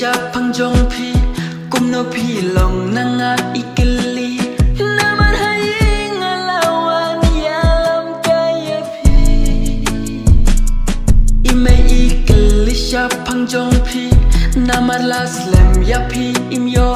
Shaphang Jong phi kum no phi long nanga Kylli naman haying alawan yalam kaya phi imay Kylli Shaphang Jong phi namar las lem ya phi im yo